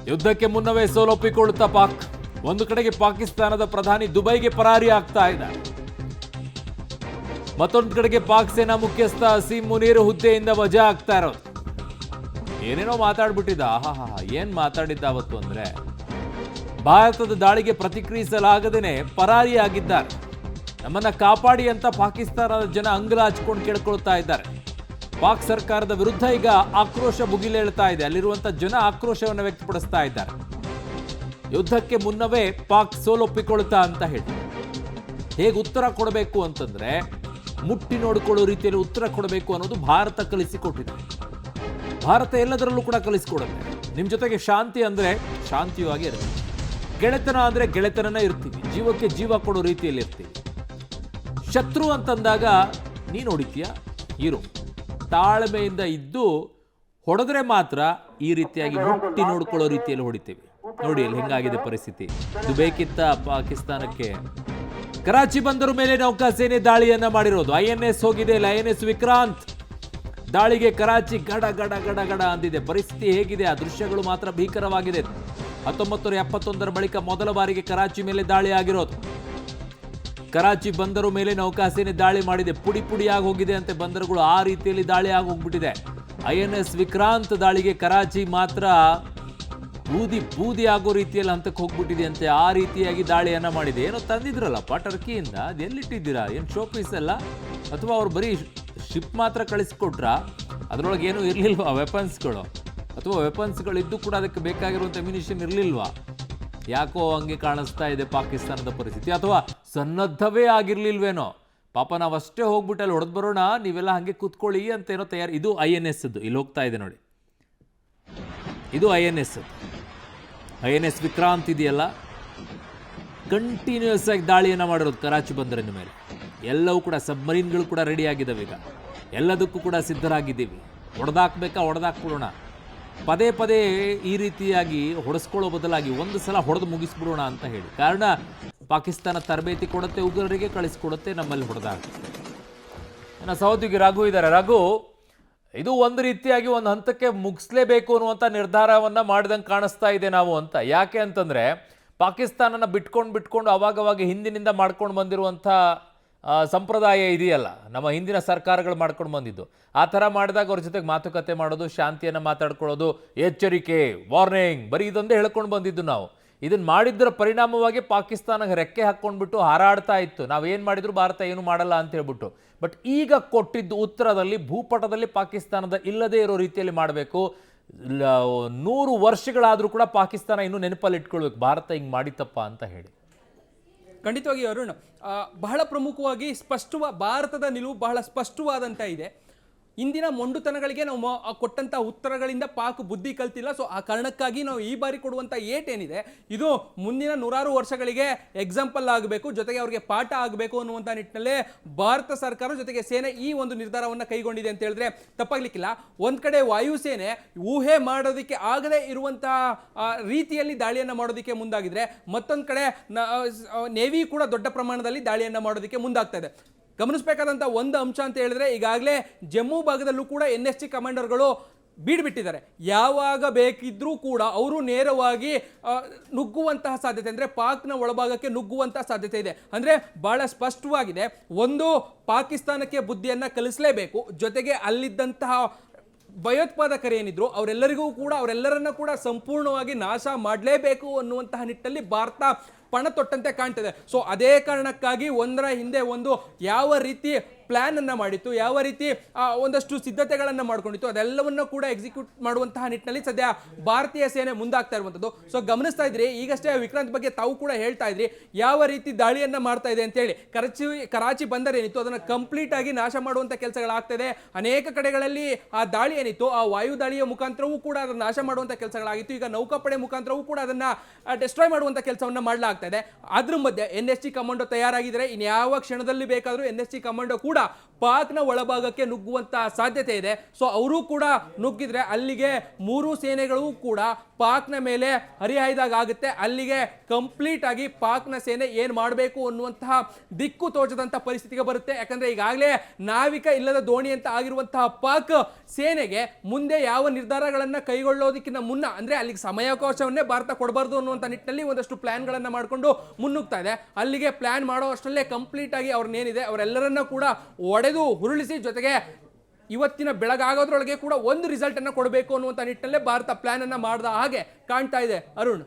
ಯುದ್ಧಕ್ಕೆ ಮುನ್ನವೇ ಸೋಲೊಪ್ಪಿಕೊಳ್ಳುತ್ತಾ ಪಾಕ್. ಒಂದು ಕಡೆಗೆ ಪಾಕಿಸ್ತಾನದ ಪ್ರಧಾನಿ ದುಬೈಗೆ ಪರಾರಿ ಆಗ್ತಾ ಇದ್ದಾರೆ. ಮತ್ತೊಂದು ಕಡೆಗೆ ಪಾಕ್ ಸೇನಾ ಮುಖ್ಯಸ್ಥ ಅಸೀಂ ಮುನೀರ್ ಹುದ್ದೆಯಿಂದ ವಜಾ ಆಗ್ತಾ ಇರೋದು. ಏನೇನೋ ಮಾತಾಡ್ಬಿಟ್ಟಿದ್ದ. ಏನ್ ಮಾತಾಡಿದ್ದ ಅವತ್ತು ಅಂದ್ರೆ, ಭಾರತದ ದಾಳಿಗೆ ಪ್ರತಿಕ್ರಿಯಿಸಲಾಗದೇನೆ ಪರಾರಿಯಾಗಿದ್ದಾರೆ. ನಮ್ಮನ್ನ ಕಾಪಾಡಿ ಅಂತ ಪಾಕಿಸ್ತಾನದ ಜನ ಅಂಗಲ ಹಚ್ಕೊಂಡು ಕೇಳ್ಕೊಳ್ತಾ ಇದ್ದಾರೆ. ಪಾಕ್ ಸರ್ಕಾರದ ವಿರುದ್ಧ ಈಗ ಆಕ್ರೋಶ ಭುಗಿಲೇಳ್ತಾ ಇದೆ. ಅಲ್ಲಿರುವಂತ ಜನ ಆಕ್ರೋಶವನ್ನು ವ್ಯಕ್ತಪಡಿಸ್ತಾ ಇದ್ದಾರೆ. ಯುದ್ಧಕ್ಕೆ ಮುನ್ನವೇ ಪಾಕ್ ಸೋಲೊಪ್ಪಿಕೊಳ್ತಾ ಅಂತ ಹೇಳಿ ಹೇಗೆ ಉತ್ತರ ಕೊಡಬೇಕು ಅಂತಂದ್ರೆ, ಮುಟ್ಟಿ ನೋಡಿಕೊಳ್ಳೋ ರೀತಿಯಲ್ಲಿ ಉತ್ತರ ಕೊಡಬೇಕು ಅನ್ನೋದು ಭಾರತ ಕಲಿಸಿಕೊಟ್ಟಿದೆ. ಭಾರತ ಎಲ್ಲದರಲ್ಲೂ ಕೂಡ ಕಲಿಸಿಕೊಡುತ್ತೆ. ನಿಮ್ಮ ಜೊತೆಗೆ ಶಾಂತಿ ಅಂದ್ರೆ ಶಾಂತಿಯಾಗಿ ಇರ್ತೀವಿ, ಗೆಳೆತನ ಅಂದ್ರೆ ಗೆಳೆತನನ ಇರ್ತೀವಿ, ಜೀವಕ್ಕೆ ಜೀವ ಕೊಡೋ ರೀತಿಯಲ್ಲಿ ಇರ್ತೀವಿ. ಶತ್ರು ಅಂತಂದಾಗ ನೀನು ಹೊಡಿತೀಯ, ಇರು, ತಾಳ್ಮೆಯಿಂದ ಇದ್ದು ಹೊಡೆದ್ರೆ ಮಾತ್ರ ಈ ರೀತಿಯಾಗಿ ಮುಟ್ಟಿ ನೋಡ್ಕೊಳ್ಳೋ ರೀತಿಯಲ್ಲಿ ಹೊಡಿತೀವಿ. ನೋಡಿ ಇಲ್ಲಿ ಹೆಂಗಾಗಿದೆ ಪರಿಸ್ಥಿತಿ. ಇದು ಬೇಕಿತ್ತ ಪಾಕಿಸ್ತಾನಕ್ಕೆ? ಕರಾಚಿ ಬಂದರು ಮೇಲೆ ನೌಕಾಸೇನೆ ದಾಳಿಯನ್ನ ಮಾಡಿರೋದು. INS ಹೋಗಿದೆ, INS ವಿಕ್ರಾಂತ್ ದಾಳಿಗೆ ಕರಾಚಿ ಗಡ ಗಡ ಗಡ ಗಡ ಅಂದಿದೆ. ಪರಿಸ್ಥಿತಿ ಹೇಗಿದೆ? ಆ ದೃಶ್ಯಗಳು ಮಾತ್ರ ಭೀಕರವಾಗಿದೆ. 1971 ಬಳಿಕ ಮೊದಲ ಬಾರಿಗೆ ಕರಾಚಿ ಮೇಲೆ ದಾಳಿ ಆಗಿರೋದು. ಕರಾಚಿ ಬಂದರು ಮೇಲೆ ನೌಕಾಸೇನೆ ದಾಳಿ ಮಾಡಿದೆ. ಪುಡಿ ಪುಡಿಯಾಗಿ ಹೋಗಿದೆ ಅಂತೆ ಬಂದರುಗಳು. ಆ ರೀತಿಯಲ್ಲಿ ದಾಳಿ ಆಗಿ ಹೋಗ್ಬಿಟ್ಟಿದೆ. INS ವಿಕ್ರಾಂತ್ ದಾಳಿಗೆ ಕರಾಚಿ ಮಾತ್ರ ಬೂದಿ ಬೂದಿ ಆಗೋ ರೀತಿಯಲ್ಲಿ ಹಂತಕ್ಕೆ ಹೋಗ್ಬಿಟ್ಟಿದೆ ಅಂತೆ. ಆ ರೀತಿಯಾಗಿ ದಾಳಿಯನ್ನ ಮಾಡಿದೆ. ಏನೋ ತಂದಿದ್ರಲ್ಲಪ್ಪ ಟರ್ಕಿಯಿಂದ, ಅದು ಎಲ್ಲಿಟ್ಟಿದ್ದೀರಾ? ಏನು ಶೋ ಪೀಸ್ ಅಲ್ಲ? ಅಥವಾ ಅವ್ರು ಬರೀ ಶಿಪ್ ಮಾತ್ರ ಕಳಿಸ್ಕೊಟ್ರ? ಅದರೊಳಗೆ ಏನೂ ಇರಲಿಲ್ವಾ ವೆಪನ್ಸ್ಗಳು? ಅಥವಾ ವೆಪನ್ಸ್ಗಳಿದ್ದು ಕೂಡ ಅದಕ್ಕೆ ಬೇಕಾಗಿರುವಂಥ ಅಮ್ಯುನಿಷನ್ ಇರಲಿಲ್ವಾ? ಯಾಕೋ ಹಂಗೆ ಕಾಣಿಸ್ತಾ ಇದೆ ಪಾಕಿಸ್ತಾನದ ಪರಿಸ್ಥಿತಿ. ಅಥವಾ ಸನ್ನದ್ಧವೇ ಆಗಿರ್ಲಿಲ್ವೇನೋ? ಪಾಪ ನಾವಷ್ಟೇ ಹೋಗ್ಬಿಟ್ಟು ಅಲ್ಲಿ ಹೊಡೆದು ಬರೋಣ, ನೀವೆಲ್ಲ ಹಂಗೆ ಕೂತ್ಕೊಳ್ಳಿ ಅಂತ ಏನೋ ತಯಾರು. ಇದು INS ಇಲ್ಲಿ ಹೋಗ್ತಾ ಇದೆ ನೋಡಿ. ಇದು INS ವಿಕ್ರಾಂತ್ ಇದೆಯಲ್ಲ, ಕಂಟಿನ್ಯೂಸ್ ಆಗಿ ದಾಳಿಯನ್ನು ಮಾಡಿರೋದು ಕರಾಚಿ ಬಂದರಿನ ಮೇಲೆ. ಎಲ್ಲವೂ ಕೂಡ ಸಬ್ಮರೀನ್ಗಳು ಕೂಡ ರೆಡಿ ಆಗಿದ್ದಾವೆ. ಈಗ ಎಲ್ಲದಕ್ಕೂ ಕೂಡ ಸಿದ್ಧರಾಗಿದ್ದೀವಿ. ಹೊಡೆದಾಕ್ಬೇಕಾ ಹೊಡೆದಾಕ್ಬಿಡೋಣ. ಪದೇ ಪದೇ ಈ ರೀತಿಯಾಗಿ ಹೊಡೆಸ್ಕೊಳ್ಳೋ ಬದಲಾಗಿ ಒಂದು ಸಲ ಹೊಡೆದು ಮುಗಿಸ್ಬಿಡೋಣ ಅಂತ ಹೇಳಿ. ಕಾರಣ ಪಾಕಿಸ್ತಾನ ತರಬೇತಿ ಕೊಡುತ್ತೆ, ಉಗ್ರರಿಗೆ ಕಳಿಸ್ಕೊಡುತ್ತೆ, ನಮ್ಮಲ್ಲಿ ಹೊಡೆದಾಗುತ್ತೆ. ನನ್ನ ಸಹೋದ್ಯೋಗಿ ರಘು ಇದ್ದಾರೆ. ರಘು, ಇದು ಒಂದು ರೀತಿಯಾಗಿ ಒಂದು ಹಂತಕ್ಕೆ ಮುಗಿಸ್ಲೇಬೇಕು ಅನ್ನುವಂಥ ನಿರ್ಧಾರವನ್ನು ಮಾಡಿದಂಗೆ ಕಾಣಿಸ್ತಾ ಇದೆ ನಾವು ಅಂತ. ಯಾಕೆ ಅಂತಂದರೆ, ಪಾಕಿಸ್ತಾನನ ಬಿಟ್ಕೊಂಡು ಅವಾಗವಾಗ ಹಿಂದಿನಿಂದ ಮಾಡ್ಕೊಂಡು ಬಂದಿರುವಂಥ ಸಂಪ್ರದಾಯ ಇದೆಯಲ್ಲ, ನಮ್ಮ ಹಿಂದಿನ ಸರ್ಕಾರಗಳು ಮಾಡ್ಕೊಂಡು ಬಂದಿದ್ದು. ಆ ಥರ ಮಾಡಿದಾಗ ಅವ್ರ ಜೊತೆಗೆ ಮಾತುಕತೆ ಮಾಡೋದು, ಶಾಂತಿಯನ್ನು ಮಾತಾಡ್ಕೊಳ್ಳೋದು, ಎಚ್ಚರಿಕೆ, ವಾರ್ನಿಂಗ್, ಬರೀ ಇದೊಂದೇ ಹೇಳ್ಕೊಂಡು ಬಂದಿದ್ದು ನಾವು. ಇದನ್ನು ಮಾಡಿದ್ದರ ಪರಿಣಾಮವಾಗಿ ಪಾಕಿಸ್ತಾನಕ್ಕೆ ರೆಕ್ಕೆ ಹಾಕ್ಕೊಂಡ್ಬಿಟ್ಟು ಹಾರಾಡ್ತಾ ಇತ್ತು. ನಾವೇನು ಮಾಡಿದ್ರು ಭಾರತ ಏನು ಮಾಡಲ್ಲ ಅಂತ ಹೇಳ್ಬಿಟ್ಟು. ಬಟ್ ಈಗ ಕೊಟ್ಟಿದ್ದು ಉತ್ತರದಲ್ಲಿ, ಭೂಪಟದಲ್ಲಿ ಪಾಕಿಸ್ತಾನದ ಇಲ್ಲದೇ ಇರೋ ರೀತಿಯಲ್ಲಿ ಮಾಡಬೇಕು. 100 ವರ್ಷಗಳಾದರೂ ಕೂಡ ಪಾಕಿಸ್ತಾನ ಇನ್ನೂ ನೆನಪಲ್ಲಿ ಇಟ್ಕೊಳ್ಬೇಕು, ಭಾರತ ಹಿಂಗೆ ಮಾಡಿತ್ತಪ್ಪ ಅಂತ ಹೇಳಿ. ಖಂಡಿತವಾಗಿ ಅರುಣ್, ಬಹಳ ಪ್ರಮುಖವಾಗಿ ಭಾರತದ ನಿಲುವು ಬಹಳ ಸ್ಪಷ್ಟವಾದಂಥ ಇದೆ. ಇಂದಿನ ಮೊಂಡುತನಗಳಿಗೆ ನಾವು ಕೊಟ್ಟಂಥ ಉತ್ತರಗಳಿಂದ ಪಾಕ್ ಬುದ್ಧಿ ಕಲ್ತಿಲ್ಲ. ಸೊ ಆ ಕಾರಣಕ್ಕಾಗಿ ನಾವು ಈ ಬಾರಿ ಕೊಡುವಂಥ ಏಟೇನಿದೆ ಇದು ಮುಂದಿನ 100 ವರ್ಷಗಳಿಗೆ ಎಕ್ಸಾಂಪಲ್ ಆಗಬೇಕು, ಜೊತೆಗೆ ಅವರಿಗೆ ಪಾಠ ಆಗಬೇಕು ಅನ್ನುವಂಥ ನಿಟ್ಟಿನಲ್ಲೇ ಭಾರತ ಸರ್ಕಾರ ಜೊತೆಗೆ ಸೇನೆ ಈ ಒಂದು ನಿರ್ಧಾರವನ್ನು ಕೈಗೊಂಡಿದೆ ಅಂತ ಹೇಳಿದ್ರೆ ತಪ್ಪಾಗ್ಲಿಕ್ಕಿಲ್ಲ. ಒಂದು ಕಡೆ ವಾಯುಸೇನೆ ಊಹೆ ಮಾಡೋದಕ್ಕೆ ಆಗದೇ ಇರುವಂತಹ ರೀತಿಯಲ್ಲಿ ದಾಳಿಯನ್ನು ಮಾಡೋದಕ್ಕೆ ಮುಂದಾಗಿದ್ರೆ, ಮತ್ತೊಂದು ಕಡೆ ನೇವಿ ಕೂಡ ದೊಡ್ಡ ಪ್ರಮಾಣದಲ್ಲಿ ದಾಳಿಯನ್ನು ಮಾಡೋದಕ್ಕೆ ಮುಂದಾಗ್ತಾ ಇದೆ. ಗಮನಿಸಬೇಕಾದಂಥ ಒಂದು ಅಂಶ ಅಂತ ಹೇಳಿದ್ರೆ, ಈಗಾಗಲೇ ಜಮ್ಮು ಭಾಗದಲ್ಲೂ ಕೂಡ NSG ಕಮಾಂಡರ್ಗಳು ಬೀಡ್ಬಿಟ್ಟಿದ್ದಾರೆ. ಯಾವಾಗ ಬೇಕಿದ್ರೂ ಕೂಡ ಅವರು ನೇರವಾಗಿ ನುಗ್ಗುವಂತಹ ಸಾಧ್ಯತೆ, ಅಂದರೆ ಪಾಕ್ನ ಒಳಭಾಗಕ್ಕೆ ನುಗ್ಗುವಂತಹ ಸಾಧ್ಯತೆ ಇದೆ. ಅಂದರೆ ಬಹಳ ಸ್ಪಷ್ಟವಾಗಿದೆ. ಒಂದು, ಪಾಕಿಸ್ತಾನಕ್ಕೆ ಬುದ್ಧಿಯನ್ನು ಕಲಿಸಲೇಬೇಕು, ಜೊತೆಗೆ ಅಲ್ಲಿದ್ದಂತಹ ಭಯೋತ್ಪಾದಕರೇನಿದ್ರು ಅವರೆಲ್ಲರನ್ನ ಕೂಡ ಸಂಪೂರ್ಣವಾಗಿ ನಾಶ ಮಾಡಲೇಬೇಕು ಅನ್ನುವಂತಹ ನಿಟ್ಟಿನಲ್ಲಿ ಭಾರತ ಪಣ ತೊಟ್ಟಂತೆ ಕಾಣ್ತದೆ. ಸೊ ಅದೇ ಕಾರಣಕ್ಕಾಗಿ ಒಂದರ ಹಿಂದೆ ಒಂದು ಯಾವ ರೀತಿ ಪ್ಲಾನ್ ಅನ್ನ ಮಾಡಿತ್ತು, ಯಾವ ರೀತಿ ಒಂದಷ್ಟು ಸಿದ್ಧತೆಗಳನ್ನು ಮಾಡ್ಕೊಂಡಿತ್ತು, ಅದೆಲ್ಲವನ್ನ ಕೂಡ ಎಕ್ಸಿಕ್ಯೂಟ್ ಮಾಡುವಂತಹ ನಿಟ್ಟಿನಲ್ಲಿ ಸದ್ಯ ಭಾರತೀಯ ಸೇನೆ ಮುಂದಾಗ್ತಾ ಇರುವಂಥದ್ದು. ಸೊ ಗಮನಿಸ್ತಾ ಇದ್ರಿ, ಈಗಷ್ಟೇ ವಿಕ್ರಾಂತ್ ಬಗ್ಗೆ ತಾವು ಕೂಡ ಹೇಳ್ತಾ ಇದ್ರಿ ಯಾವ ರೀತಿ ದಾಳಿಯನ್ನ ಮಾಡ್ತಾ ಇದೆ ಅಂತ ಹೇಳಿ. ಕರಾಚಿ ಬಂದರ್ ಏನಿತ್ತು ಅದನ್ನ ಕಂಪ್ಲೀಟ್ ಆಗಿ ನಾಶ ಮಾಡುವಂತ ಕೆಲಸಗಳಾಗ್ತಾ ಇದೆ. ಅನೇಕ ಕಡೆಗಳಲ್ಲಿ ಆ ದಾಳಿ ಏನಿತ್ತು, ಆ ವಾಯು ದಾಳಿಯ ಮುಖಾಂತರವೂ ಕೂಡ ಅದನ್ನ ನಾಶ ಮಾಡುವಂತ ಕೆಲಸಗಳಾಗಿತ್ತು. ಈಗ ನೌಕಾಪಡೆ ಮುಖಾಂತರವೂ ಕೂಡ ಅದನ್ನ ಡಿಸ್ಟ್ರಾಯ್ ಮಾಡುವಂತ ಕೆಲಸವನ್ನ ಮಾಡಲಾಗ್ತಾ ಇದೆ. ಅದ್ರ ಮಧ್ಯೆ NSG ಕಮಾಂಡೋ ತಯಾರಾಗಿದ್ದಾರೆ. ಇನ್ಯಾವ ಕ್ಷಣದಲ್ಲಿ ಬೇಕಾದರೂ NSG ಕಮಾಂಡೋ ಕೂಡ ಪಾಕ್ನ ಒಳಭಾಗಕ್ಕೆ ನುಗ್ಗುವಂತ ಸಾಧ್ಯತೆ ಇದೆ. ಸೊ ಅವರು ಕೂಡ ನುಗ್ಗಿದ್ರೆ ಅಲ್ಲಿಗೆ 3 ಸೇನೆಗಳು ಕೂಡ ಪಾಕ್ನ ಮೇಲೆ ಹರಿಹಾಯ್ದಾಗ ಆಗುತ್ತೆ. ಅಲ್ಲಿಗೆ ಕಂಪ್ಲೀಟ್ ಆಗಿ ಪಾಕ್ನ ಸೇನೆ ಏನ್ ಮಾಡಬೇಕು ಅನ್ನುವಂತಹ ದಿಕ್ಕು ತೋಚದಂತ ಪರಿಸ್ಥಿತಿಗೆ ಬರುತ್ತೆ. ಯಾಕಂದ್ರೆ ಈಗಾಗಲೇ ನಾವಿಕ ಇಲ್ಲದ ದೋಣಿ ಅಂತ ಆಗಿರುವಂತಹ ಪಾಕ್ ಸೇನೆಗೆ ಮುಂದೆ ಯಾವ ನಿರ್ಧಾರಗಳನ್ನ ಕೈಗೊಳ್ಳೋದಕ್ಕಿಂತ ಮುನ್ನ, ಅಂದ್ರೆ ಅಲ್ಲಿಗೆ ಸಮಯಾವಕಾಶವನ್ನೇ ಭಾರತ ಕೊಡಬಾರ್ದು ಅನ್ನುವಂಥ ನಿಟ್ಟಿನಲ್ಲಿ ಒಂದಷ್ಟು ಪ್ಲಾನ್ಗಳನ್ನ ಮಾಡಿಕೊಂಡು ಮುನ್ನುಗ್ತಾ ಇದೆ. ಅಲ್ಲಿಗೆ ಪ್ಲಾನ್ ಮಾಡೋ ಅಷ್ಟರಲ್ಲೇ ಕಂಪ್ಲೀಟ್ ಆಗಿ ಅವ್ರನ್ನೇನಿದೆ ಅವರೆಲ್ಲರನ್ನ ಕೂಡ ಒಡೆದು ಉರುಳಿಸಿ, ಜೊತೆಗೆ ಇವತ್ತಿನ ಬೆಳಗಾಗೋದ್ರೊಳಗೆ ಕೂಡ ಒಂದು ರಿಸಲ್ಟ್ ಅನ್ನ ಕೊಡಬೇಕು ಅನ್ನುವಂಥ ನಿಟ್ಟಿನಲ್ಲೇ ಭಾರತ ಪ್ಲಾನ್ ಅನ್ನ ಮಾಡಿದ ಹಾಗೆ ಕಾಣ್ತಾ ಇದೆ ಅರುಣ್.